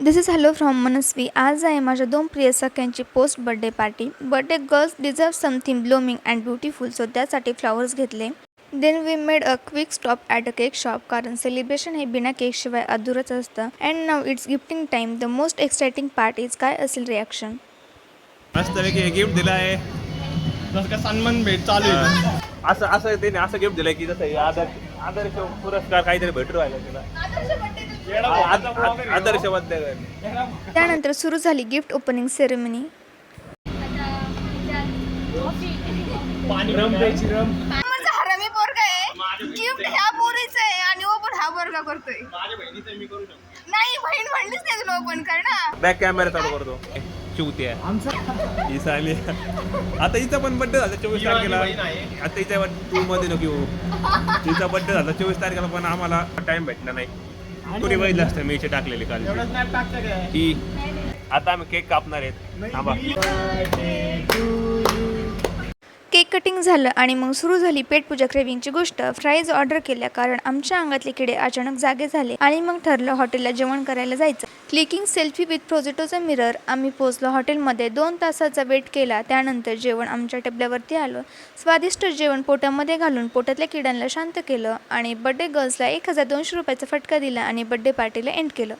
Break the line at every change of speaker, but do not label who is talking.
This is hello from Manasvi. आज आहे माझ्या दोन प्रिय सख्यांची post birthday party. Birthday girls deserve something blooming and beautiful, so त्यासाठी फ्लॉवर्स घेतले. Then we made a quick stop at a cake shop, कारण सेलिब्रेशन हे बिना केकशिवाय अधूरच असतं. And now it's gifting time. The most exciting part is काय असेल रिॲक्शन.
मस्तपैकी गिफ्ट दिलं आहे.
जसं का सन्मान भेट चालू आहे.
असं त्याने असं गिफ्ट दिलंय की जसं आदर्श पुरस्कार काहीतरी भेटू राहिला तिला. आदर्श
त्यानंतर सुरू झाली गिफ्ट ओपनिंग सेरेमनी.
हरामी पोरगा आहे. गिफ्ट ह्या पोरीचं आहे आणि ओपन हा पोरगा करतोय.
माझ्या बहिणीचं मी करू शकतो.
नाही, बहीण म्हणलीच नाही तुला ओपन कर ना.
बॅक कॅमेरा चालू करतो. चिवती आहे ही साली. आता हिचा पण बड्डे झाला 24 तारखेला. आता हिच्या 2 मध्ये नको येऊ. हिचा बड्डे झाला 24 तारखेला, पण आम्हाला टाइम भेटला नाही. पुरी बघितलं असतं मी इथे टाकलेली काल की आता आम्ही केक कापणार आहेत. थांबा.
केक कटिंग झालं आणि मग सुरू झाली पेटपूजा क्रेविंगची गोष्ट. फ्राईज ऑर्डर केल्या कारण आमच्या अंगातले किडे अचानक जागे झाले आणि मग ठरलं हॉटेलला जेवण करायला जायचं. क्लिकिंग सेल्फी विथ प्रोजेक्टोचा मिरर. आम्ही पोचलो हॉटेलमध्ये. 2 तासाचा वेट केला. त्यानंतर जेवण आमच्या टेबलावरती आलं. स्वादिष्ट जेवण पोटामध्ये घालून पोटातल्या किड्यांना शांत केलं आणि बर्थडे गर्ल्सला 1200 रुपयाचा फटका दिला आणि बर्थडे पार्टीला एंड केलं.